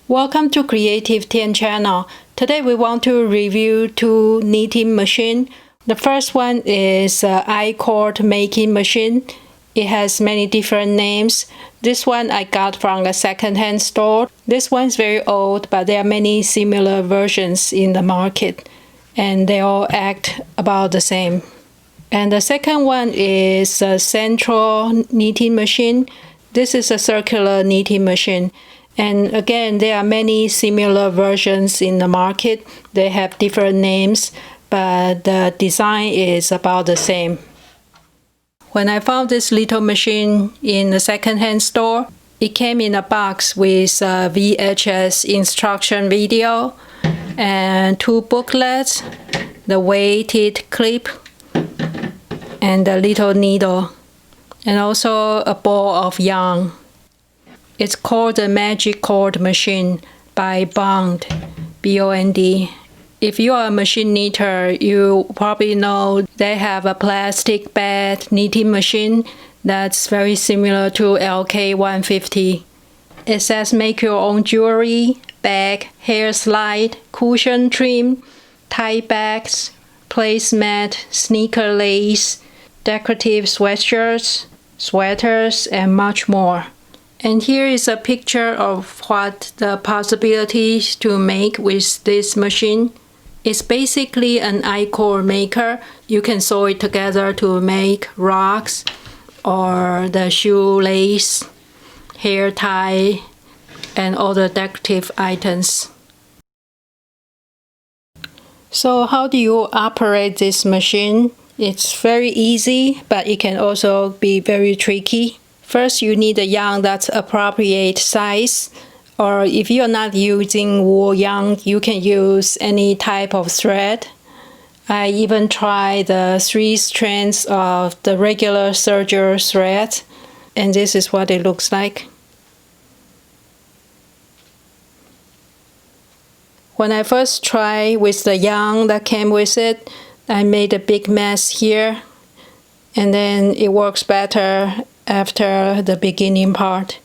Welcome to Creative Tien channel. Today we want to review two knitting machine. The first one is I-cord making machine. It has many different names. This one I got from a second-hand store. This one's very old, but there are many similar versions in the market, and they all act about the same. And the second one is a Sentro knitting machine. This is a circular knitting machine. And again, there are many similar versions in the market. They have different names, but the design is about the same. When I found this little machine in a second-hand store, it came in a box with a VHS instruction video and two booklets, the weighted clip, and a little needle, and also a ball of yarn. It's called the Magic Cord Machine by Bond, B-O-N-D. If you are a machine knitter, you probably know they have a plastic bed knitting machine that's very similar to LK150. It says make your own jewelry, bag, hair slide, cushion trim, tie bags, placemat, sneaker lace, decorative sweatshirts, sweaters, and much more. And here is a picture of what the possibilities to make with this machine. It's basically an I-cord maker. You can sew it together to make rocks or the shoelace, hair tie, and other decorative items. So how do you operate this machine? It's very easy, but it can also be very tricky. First, you need a yarn that's appropriate size, or if you're not using wool yarn, you can use any type of thread. I even tried the 3 strands of the regular serger thread, and this is what it looks like. When I first tried with the yarn that came with it, I made a big mess here, and then it works better after the beginning part.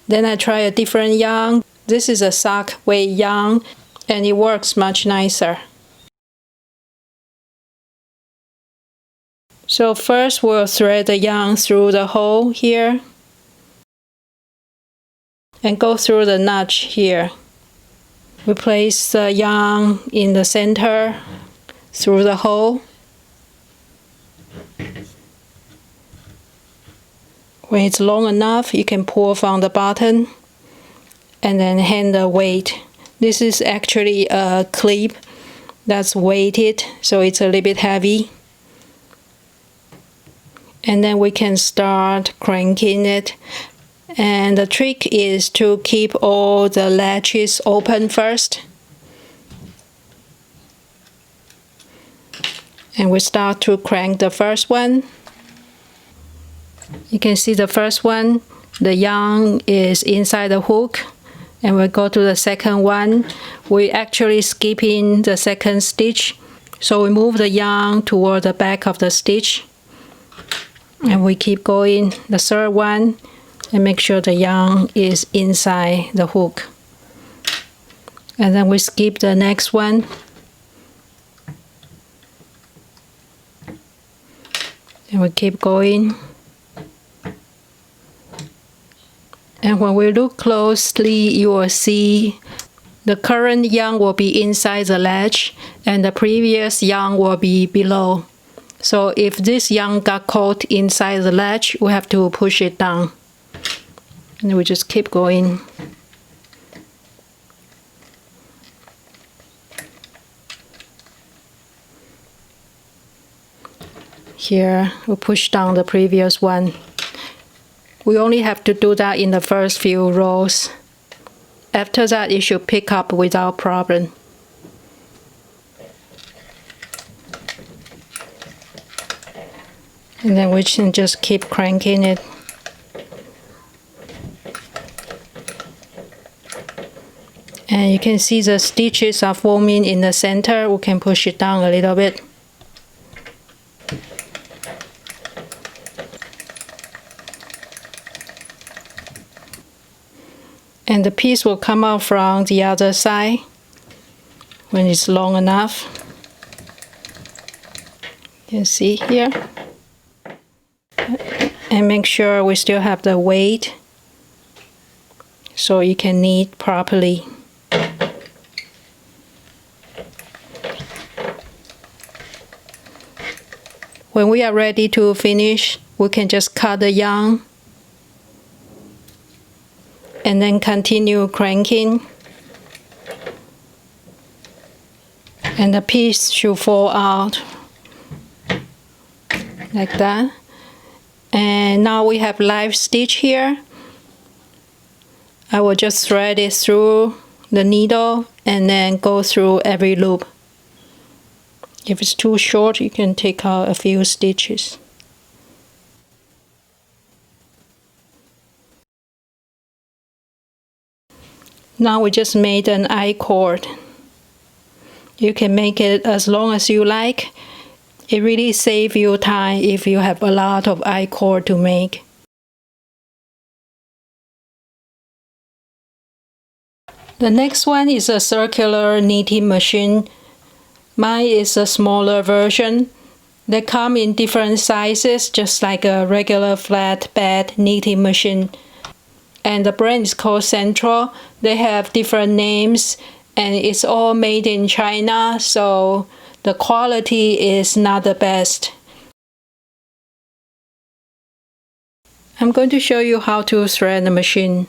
Then I try a different yarn. This is a sock weight yarn, and it works much nicer. So first we'll thread the yarn through the hole here and go through the notch here. We place the yarn in the center through the hole. When it's long enough, you can pull from the bottom and then hang the weight. This is actually a clip that's weighted, so it's a little bit heavy. And then we can start cranking it. And the trick is to keep all the latches open first. And we start to crank the first one. You can see the first one, the yarn is inside the hook, and we go to the second one. We actually skipping the second stitch, so we move the yarn toward the back of the stitch, and we keep going the third one and make sure the yarn is inside the hook. And then we skip the next one. And we keep going. And when we look closely, you will see the current yarn will be inside the latch and the previous yarn will be below. So if this yarn got caught inside the latch, we have to push it down. And we just keep going. Here, we push down the previous one. We only have to do that in the first few rows. After that, it should pick up without problem. And then we can just keep cranking it. And you can see the stitches are forming in the center. We can push it down a little bit. And the piece will come out from the other side when it's long enough. You can see here. And make sure we still have the weight so you can knead properly. When we are ready to finish, we can just cut the yarn and then continue cranking. And the piece should fall out like that. And now we have live stitch here. I will just thread it through the needle and then go through every loop. If it's too short, you can take out a few stitches. Now we just made an I-cord. You can make it as long as you like. It really saves you time if you have a lot of I-cord to make. The next one is a circular knitting machine. Mine is a smaller version. They come in different sizes, just like a regular flatbed knitting machine. And the brand is called Sentro. They have different names, and it's all made in China, so the quality is not the best. I'm going to show you how to thread the machine.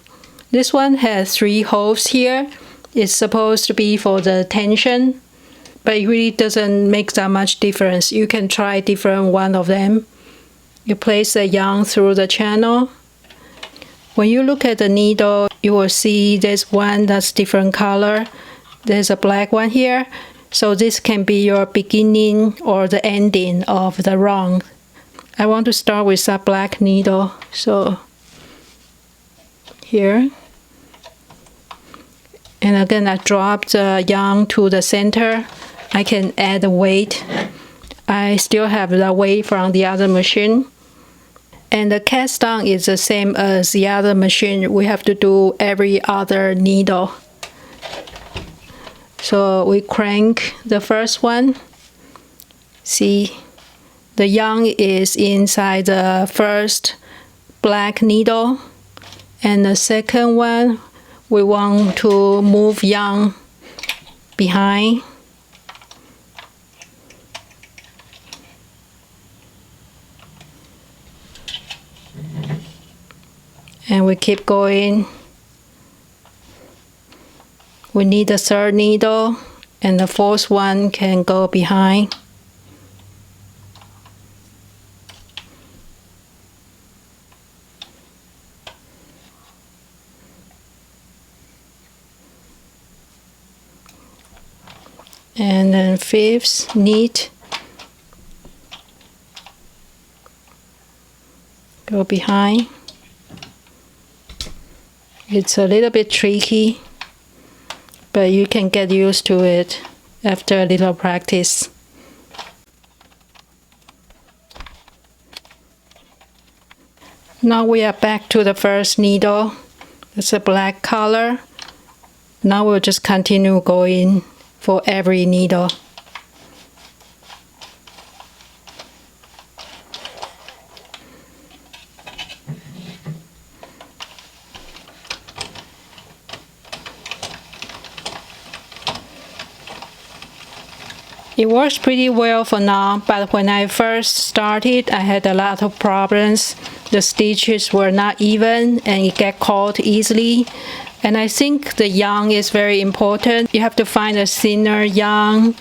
This one has 3 holes here. It's supposed to be for the tension, but it really doesn't make that much difference. You can try different one of them. You place the yarn through the channel. When you look at the needle, you will see there's one that's different color. There's a black one here. So this can be your beginning or the ending of the round. I want to start with a black needle. So here. And again, I drop the yarn to the center. I can add the weight. I still have the weight from the other machine. And the cast on is the same as the other machine. We have to do every other needle. So we crank the first one. See, the yarn is inside the first black needle. And the second one, we want to move yarn behind. And we keep going. We need a third needle, and the fourth one can go behind. And then fifth knit, go behind. It's a little bit tricky, but you can get used to it after a little practice. Now we are back to the first needle. It's a black color. Now we'll just continue going for every needle. It works pretty well for now, but when I first started, I had a lot of problems. The stitches were not even and it got caught easily. And I think the yarn is very important. You have to find a thinner yarn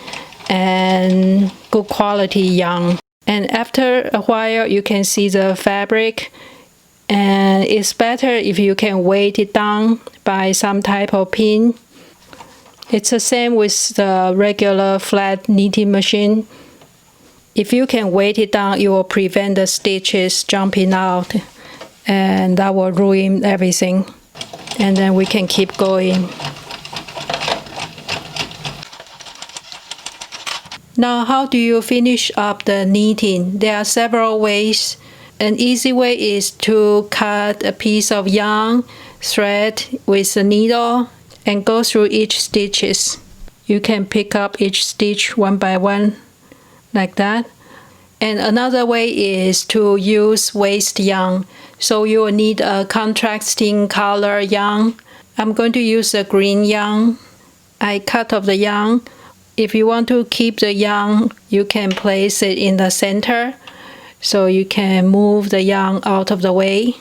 and good quality yarn. And after a while, you can see the fabric. And it's better if you can weight it down by some type of pin. It's the same with the regular flat knitting machine. If you can weight it down, it will prevent the stitches jumping out, and that will ruin everything. And then we can keep going. Now, how do you finish up the knitting? There are several ways. An easy way is to cut a piece of yarn, thread with the needle and go through each stitches. You can pick up each stitch one by one like that. And another way is to use waste yarn. So you will need a contrasting color yarn. I'm going to use a green yarn. I cut off the yarn. If you want to keep the yarn, you can place it in the center. So you can move the yarn out of the way.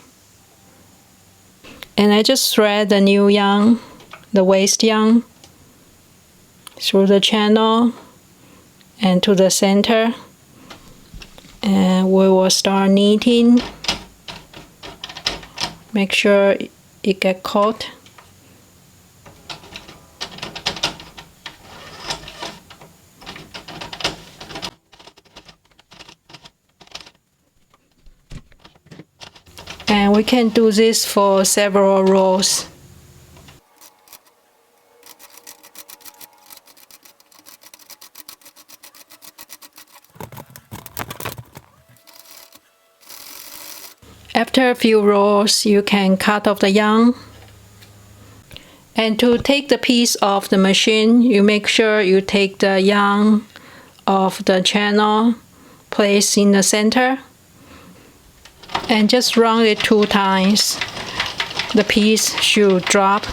And I just thread the new yarn, the waste yarn, through the channel and to the center. And we will start knitting. Make sure it gets caught. And we can do this for several rows. After a few rows, you can cut off the yarn. And to take the piece off the machine, you make sure you take the yarn off the channel, place in the center, and just run it 2 times. The piece should drop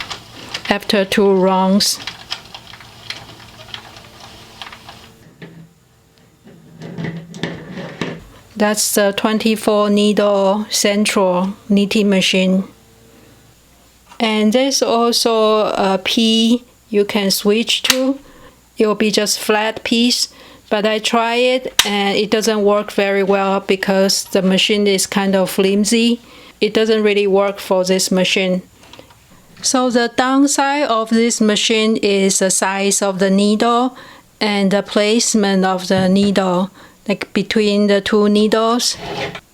after 2 runs. That's the 24 needle Sentro knitting machine. And there's also a P you can switch to. It will be just flat piece, but I try it and it doesn't work very well because the machine is kind of flimsy. It doesn't really work for this machine. So the downside of this machine is the size of the needle and the placement of the needle, like between the 2 needles.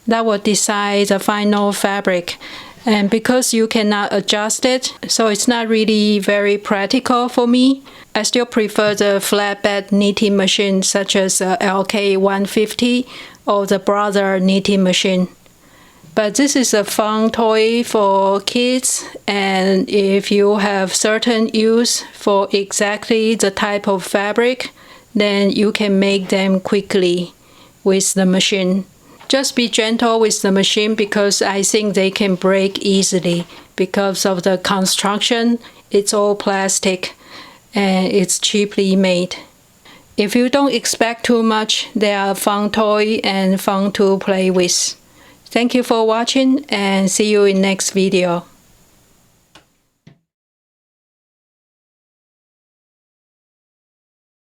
That will decide the final fabric. And because you cannot adjust it, so it's not really very practical for me. I still prefer the flatbed knitting machine such as LK150 or the Brother knitting machine. But this is a fun toy for kids, and if you have certain use for exactly the type of fabric, then you can make them quickly with the machine. Just be gentle with the machine because I think they can break easily because of the construction. It's all plastic and it's cheaply made. If you don't expect too much, they are a fun toy and fun to play with. Thank you for watching and see you in next video.